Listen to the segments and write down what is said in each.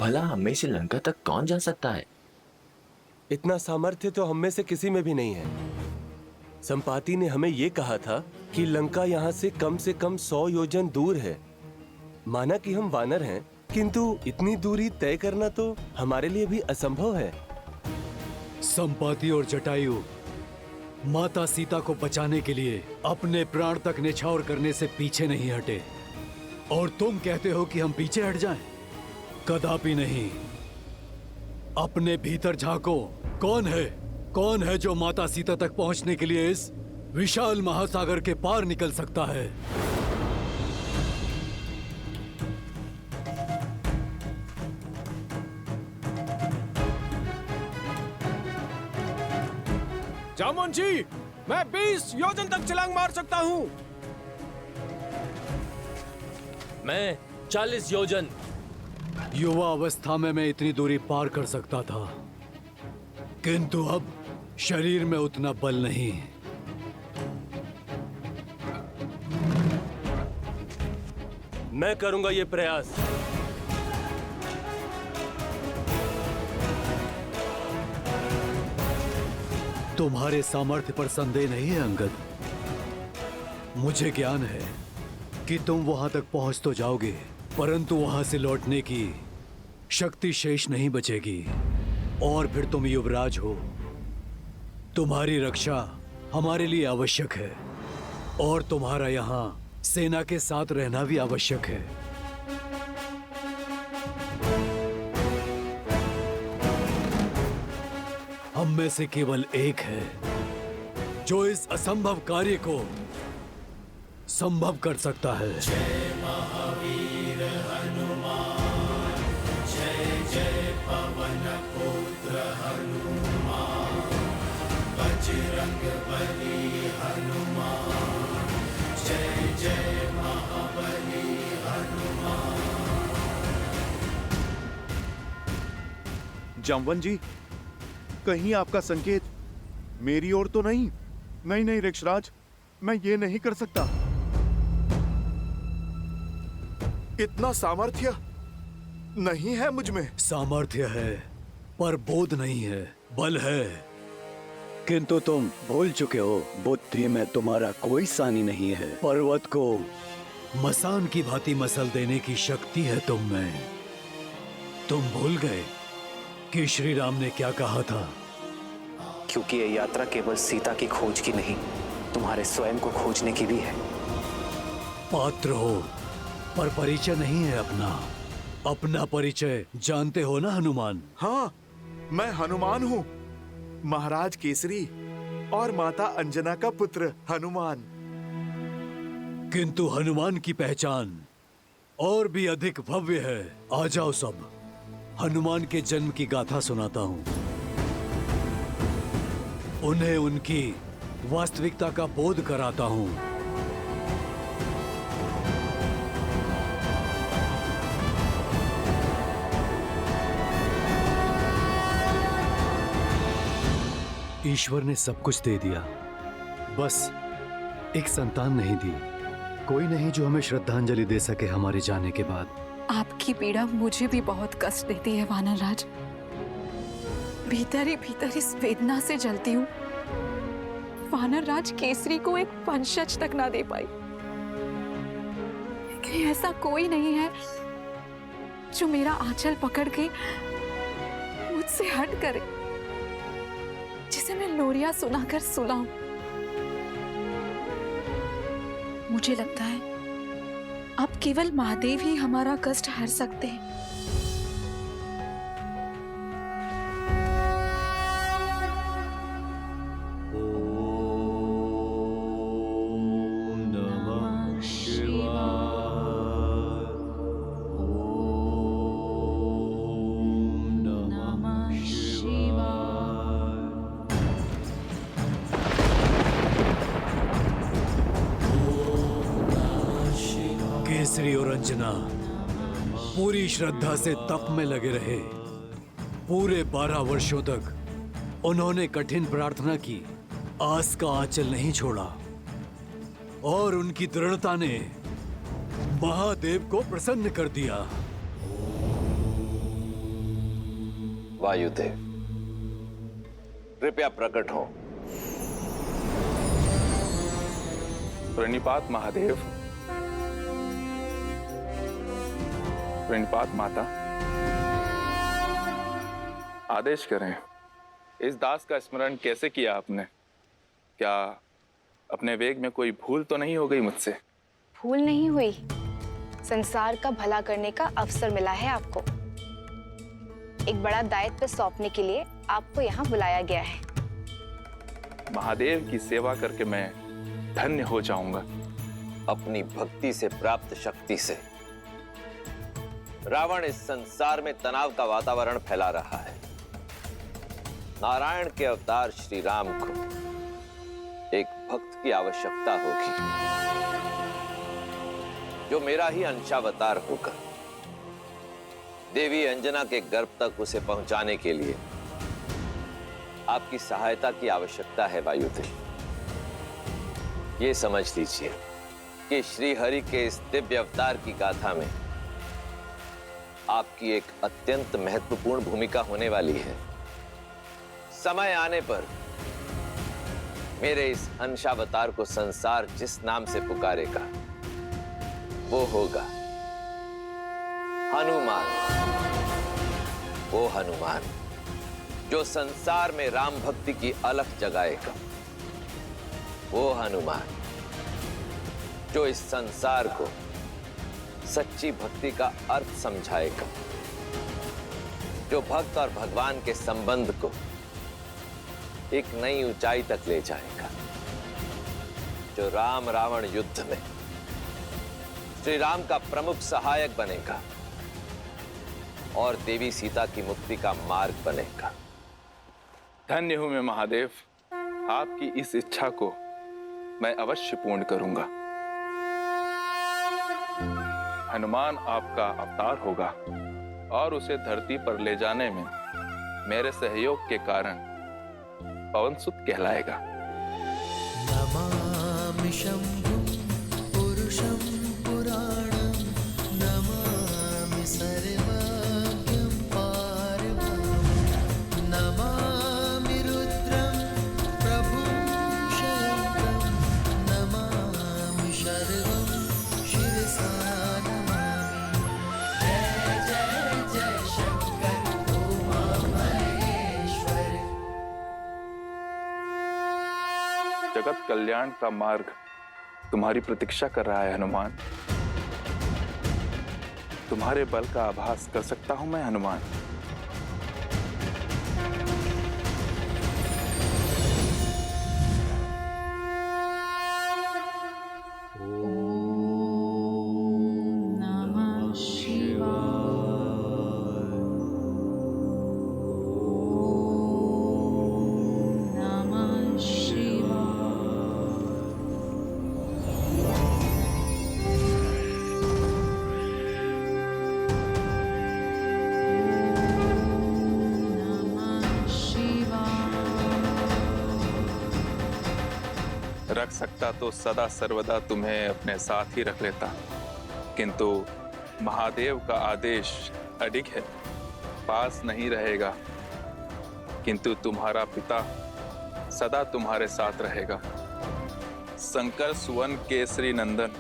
भला हमें से लंका तक कौन जा सकता है? इतना सामर्थ्य तो हम में से किसी में भी नहीं है। संपाति ने हमें ये कहा था कि लंका यहाँ से कम 100 योजन दूर है। माना कि हम वानर हैं, किंतु इतनी दूरी तय करना तो हमारे लिए भी असंभव है। संपाति और जटायु माता सीता को बचाने के लिए अपने प्राण तक न्यौछावर करने से पीछे नहीं हटे, और तुम कहते हो कि हम पीछे हट जाएं? कदापि नहीं। अपने भीतर झांको। कौन है जो माता सीता तक पहुंचने के लिए इस विशाल महासागर के पार निकल सकता है? जामुन जी, मैं 20 योजन तक छलांग मार सकता हूँ। मैं 40 योजन। युवा अवस्था में मैं इतनी दूरी पार कर सकता था, किंतु अब शरीर में उतना बल नहीं। मैं करूंगा ये प्रयास। तुम्हारे सामर्थ्य पर संदेह नहीं है अंगद। मुझे ज्ञान है कि तुम वहां तक पहुंच तो जाओगे, परंतु वहां से लौटने की शक्ति शेष नहीं बचेगी, और फिर तुम युवराज हो। तुम्हारी रक्षा हमारे लिए आवश्यक है, और तुम्हारा यहाँ सेना के साथ रहना भी आवश्यक है। हम में से केवल एक है जो इस असंभव कार्य को संभव कर सकता है। जय महावीर हनुमान, जय जय पवन पुत्र हनुमान, बजरंग बली हनुमान, जय जय महाबली हनुमान। जामवन जी, कहीं आपका संकेत मेरी ओर तो नहीं? नहीं ऋक्षराज, मैं ये नहीं कर सकता। इतना सामर्थ्य नहीं है मुझ में। सामर्थ्य है पर बोध नहीं है, बल है। किंतु तुम भूल चुके हो, बुद्धि में तुम्हारा कोई सानी नहीं है। पर्वत को मसान की भांति मसल देने की शक्ति है तुम में। तुम भूल गए कि श्री राम ने क्या कहा था? क्योंकि ये यात्रा केवल सीता की खोज की नहीं, तुम्हारे स्वयं को खोजने की भी है। पात्र हो पर परिचय नहीं है अपना। अपना परिचय जानते हो ना हनुमान? हाँ, मैं हनुमान हूँ, महाराज केसरी और माता अंजना का पुत्र हनुमान। किंतु हनुमान की पहचान और भी अधिक भव्य है। आ जाओ सब, हनुमान के जन्म की गाथा सुनाता हूँ। उन्हें उनकी वास्तविकता का बोध कराता हूँ। ईश्वर ने सब कुछ दे दिया, बस एक संतान नहीं दी। कोई नहीं जो हमें श्रद्धांजलि दे सके हमारे जाने के बाद। आपकी पीड़ा मुझे भी बहुत कष्ट देती है वानरराज। भीतर ही भीतर इस वेदना से जलती हूँ। वानरराज केसरी को एक वंशज तक ना दे पाई। कि ऐसा कोई नहीं है जो मेरा आंचल पकड़ के मुझसे हट करे, जिसे मैं लोरियां सुनाकर सुलाऊं। मुझे लगता है अब केवल महादेव ही हमारा कष्ट हर सकते हैं। केसरी और अंजना पूरी श्रद्धा से तप में लगे रहे। पूरे 12 वर्षों तक उन्होंने कठिन प्रार्थना की, आस का आंचल नहीं छोड़ा, और उनकी दृढ़ता ने महादेव को प्रसन्न कर दिया। वायुदेव, कृपया प्रकट हो। प्रणिपात महादेव। प्रणिपात माता। आदेश करें, इस दास का स्मरण कैसे किया आपने? क्या अपने वेग में कोई भूल तो नहीं हो गई मुझसे? भूल नहीं हुई, संसार का भला करने का अवसर मिला है आपको। एक बड़ा दायित्व सौंपने के लिए आपको यहाँ बुलाया गया है। महादेव की सेवा करके मैं धन्य हो जाऊंगा। अपनी भक्ति से प्राप्त शक्ति से रावण इस संसार में तनाव का वातावरण फैला रहा है। नारायण के अवतार श्री राम को एक भक्त की आवश्यकता होगी, जो मेरा ही अंशावतार होगा। देवी अंजना के गर्भ तक उसे पहुंचाने के लिए आपकी सहायता की आवश्यकता है वायुदेव। ये समझ लीजिए कि श्री हरि के इस दिव्य अवतार की गाथा में आपकी एक अत्यंत महत्वपूर्ण भूमिका होने वाली है। समय आने पर मेरे इस अंशावतार को संसार जिस नाम से पुकारेगा वो होगा हनुमान। वो हनुमान जो संसार में राम भक्ति की अलख जगाएगा। वो हनुमान जो इस संसार को सच्ची भक्ति का अर्थ समझाएगा, जो भक्त और भगवान के संबंध को एक नई ऊंचाई तक ले जाएगा, जो राम रावण युद्ध में श्री राम का प्रमुख सहायक बनेगा और देवी सीता की मुक्ति का मार्ग बनेगा। धन्य हूं मैं महादेव, आपकी इस इच्छा को मैं अवश्य पूर्ण करूंगा। हनुमान आपका अवतार होगा और उसे धरती पर ले जाने में मेरे सहयोग के कारण पवनसुत कहलाएगा। नमामि शंभुं पुरुषं पुराणं, नमामि सर्वज्ञं पारमं, नमामि रुद्रं प्रभुं शयन्तं, नमामि शर्वं शिरसा नमामि। जय जय जय शंकर उमा महेश्वर। जगत कल्याण का मार्ग तुम्हारी प्रतीक्षा कर रहा है हनुमान। तुम्हारे बल का आभास कर सकता हूं मैं हनुमान। रख सकता तो सदा सर्वदा तुम्हें अपने साथ ही रख लेता, किंतु महादेव का आदेश अडिग है, पास नहीं रहेगा। किंतु तुम्हारा पिता सदा तुम्हारे साथ रहेगा। शंकर सुवन केसरी नंदन,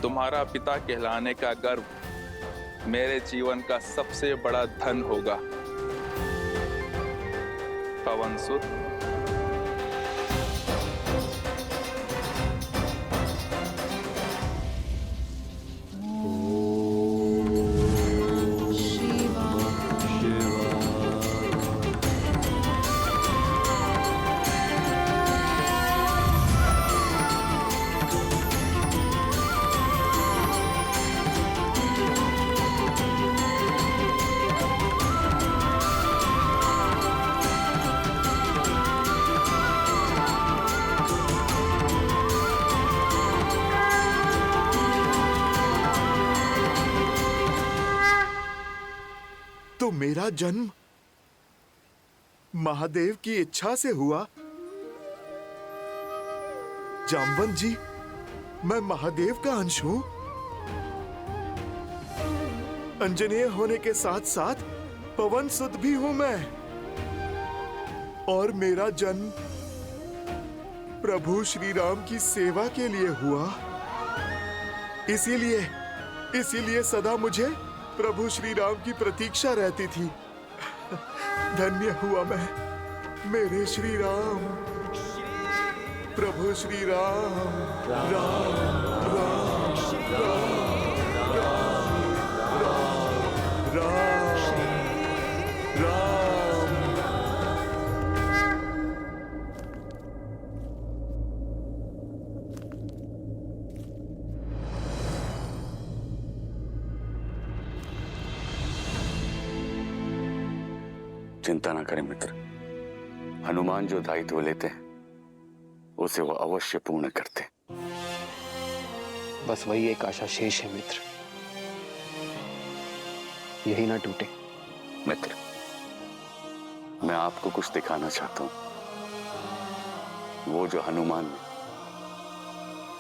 तुम्हारा पिता कहलाने का गर्व मेरे जीवन का सबसे बड़ा धन होगा। पवनसुत, तो मेरा जन्म महादेव की इच्छा से हुआ। जामवंत जी, मैं महादेव का अंश हूं। अंजनेय होने के साथ साथ पवन सुत भी हूं मैं, और मेरा जन्म प्रभु श्री राम की सेवा के लिए हुआ। इसीलिए सदा मुझे प्रभु श्री राम की प्रतीक्षा रहती थी। धन्य हुआ मैं, मेरे श्री राम, प्रभु श्री राम, राम राम राम राम राम राम। चिंता ना करें मित्र, हनुमान जो दायित्व लेते हैं उसे वो अवश्य पूर्ण करते। बस वही एक आशा शेष है मित्र, यही ना टूटे। मित्र, मैं आपको कुछ दिखाना चाहता हूं। वो जो हनुमान ने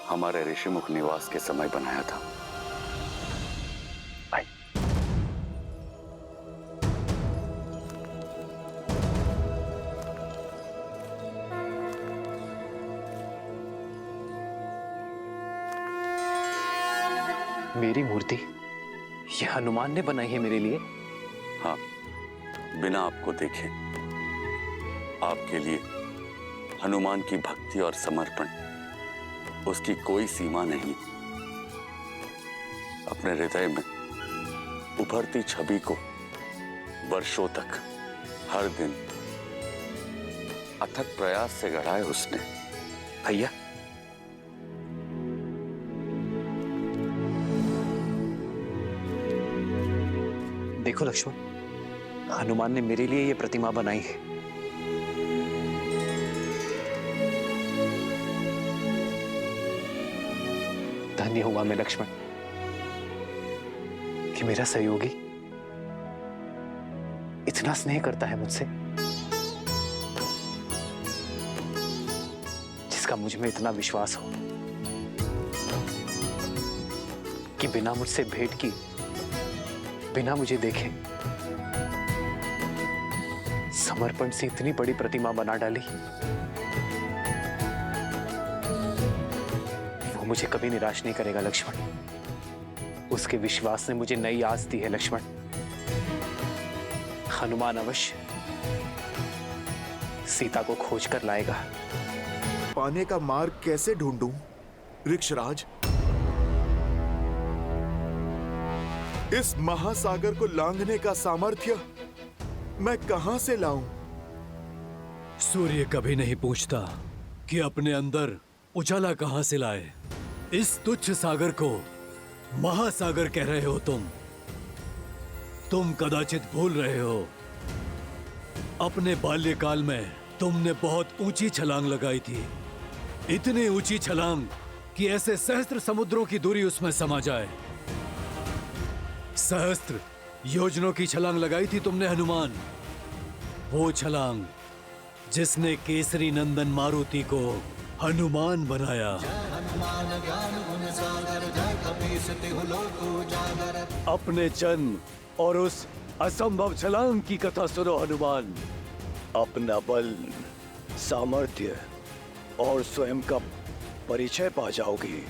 हमारे ऋषिमुख निवास के समय बनाया था। आई। मेरी मूर्ति ये हनुमान ने बनाई है मेरे लिए? हाँ, बिना आपको देखे आपके लिए हनुमान की भक्ति और समर्पण, उसकी कोई सीमा नहीं। अपने हृदय में उभरती छवि को वर्षों तक हर दिन अथक प्रयास से गढ़ा है उसने। भैया, देखो लक्ष्मण, हनुमान ने मेरे लिए ये प्रतिमा बनाई है। धन्य हुआ मैं लक्ष्मण कि मेरा सहयोगी इतना स्नेह करता है मुझसे, जिसका मुझ में इतना विश्वास हो कि बिना मुझसे भेंट की, बिना मुझे देखे समर्पण से इतनी बड़ी प्रतिमा बना डाली। वो मुझे कभी निराश नहीं करेगा लक्ष्मण। उसके विश्वास ने मुझे नई आस दी है लक्ष्मण। हनुमान अवश्य सीता को खोज कर लाएगा। पाने का मार्ग कैसे ढूंढूं, ऋक्षराज? इस महासागर को लांघने का सामर्थ्य मैं कहां से लाऊं? सूर्य कभी नहीं पूछता कि अपने अंदर उजाला कहां से लाए। इस तुच्छ सागर को महासागर कह रहे हो तुम कदाचित भूल रहे हो, अपने बाल्यकाल में तुमने बहुत ऊंची छलांग लगाई थी। इतनी ऊंची छलांग कि ऐसे सहस्त्र समुद्रों की दूरी उसमें समा जाए। सहस्त्र योजनों की छलांग लगाई थी तुमने हनुमान। वो छलांग जिसने केसरी नंदन मारुति को हनुमान बनाया। अपने जन्म और उस असंभव छलांग की कथा सुनो हनुमान। अपना बल, सामर्थ्य और स्वयं का परिचय पा जाओगी।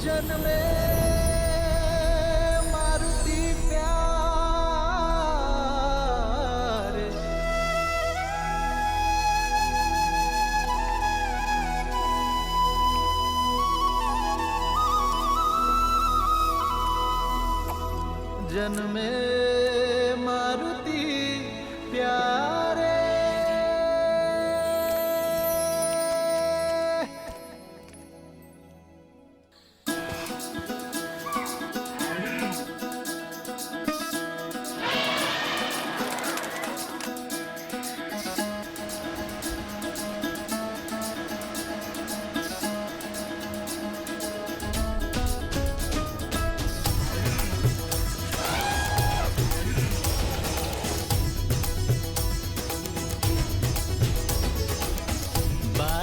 जन्मे मारुति प्यारे, जन्मे मारुति प्यारे।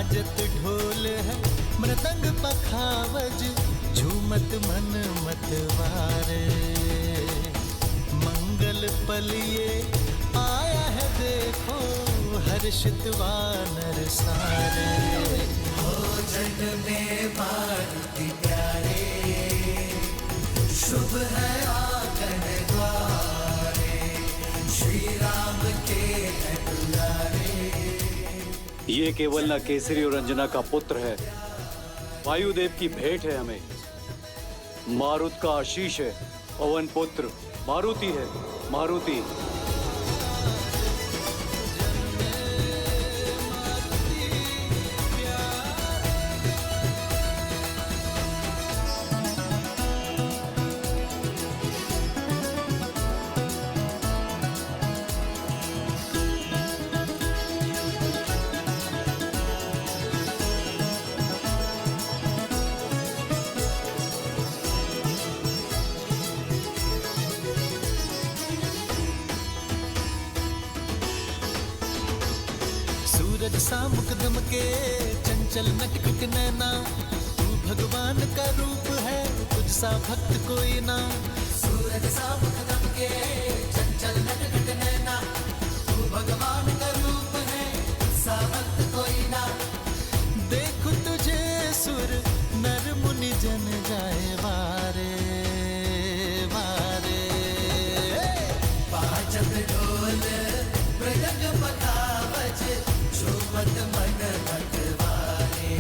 बाजत ढोल है मृदंग पखावज झूमत मन मतवारे मंगल पलिए आया है देखो हर्षित वानर सारे हो जन में मारुति प्यारे शुभ है आंगन द्वारे श्री राम के है दुलारे। ये केवल न केसरी और अंजना का पुत्र है, वायुदेव की भेंट है हमें। मारुत का आशीष है, पवन पुत्र मारुति है, मारुति। सूरज सा मुकदम के चंचल नटखट नैना तू भगवान का रूप है तुझ सा भक्त कोई ना। सूरज सा मुकदम के चंचल नटखट नैना तू भगवान का रूप है तुझ सा भक्त कोई ना। देखो तुझे सुर नर मुनि जन जाए वारे वारे बाजत ढोल मृदंग पखावज झूमत मन मतवारे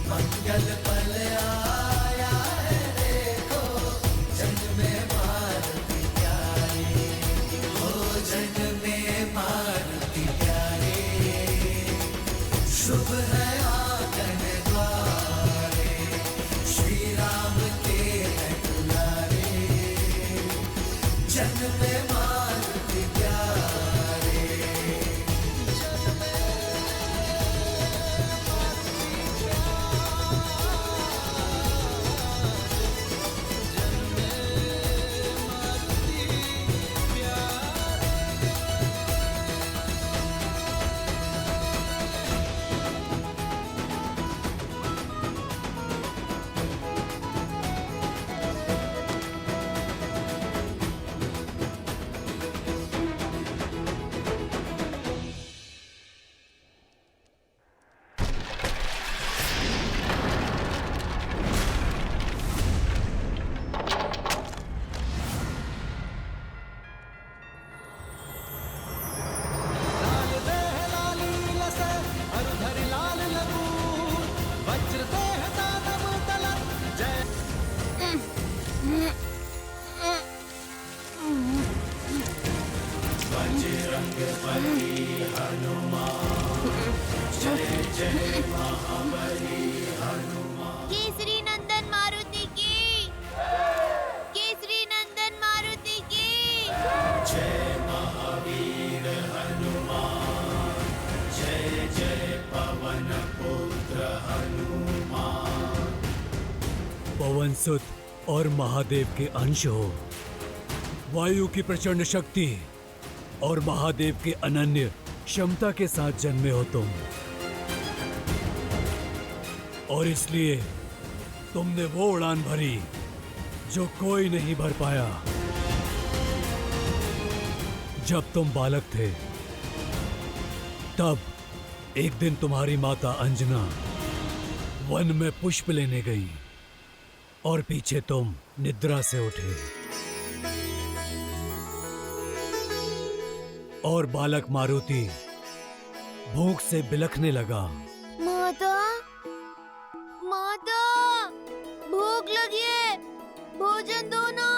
मंगल पल आया है देखो जन में मारुति प्यारे हो जन में मारुति प्यारे शुभ है आंगन द्वारे श्री राम के है दुलारे जन में मारुति प्यारे। केसरी नंदन मारुति की, केसरी नंदन मारुति की। जय महावीर हनुमान जय जय पवन पुत्र हनुमान। पवन सुत और महादेव के अंश हो, वायु की प्रचंड शक्ति और महादेव के अनन्य क्षमता के साथ जन्मे हो तुम, और इसलिए तुमने वो उड़ान भरी जो कोई नहीं भर पाया। जब तुम बालक थे तब एक दिन तुम्हारी माता अंजना वन में पुष्प लेने गई और पीछे तुम निद्रा से उठे और बालक मारुति भूख से बिलखने लगा। माता, माता, भूख लगी है, भोजन दो ना।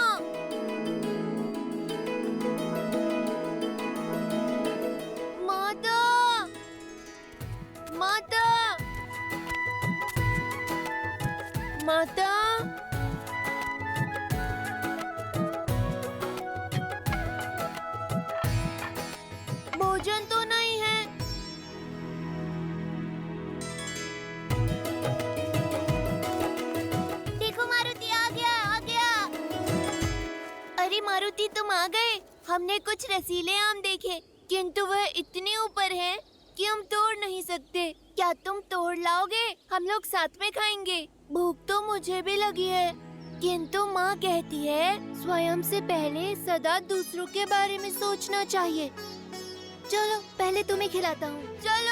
माता, माता, माता। भोजन तो नहीं है। देखो मारुति आ गया, आ गया। अरे मारुति तुम आ गए। हमने कुछ रसीले आम देखे, किंतु वह इतने ऊपर हैं कि हम तोड़ नहीं सकते। क्या तुम तोड़ लाओगे? हम लोग साथ में खाएंगे। भूख तो मुझे भी लगी है, किंतु माँ कहती है स्वयं से पहले सदा दूसरों के बारे में सोचना चाहिए। चलो पहले तुम्हें खिलाता हूँ। चलो।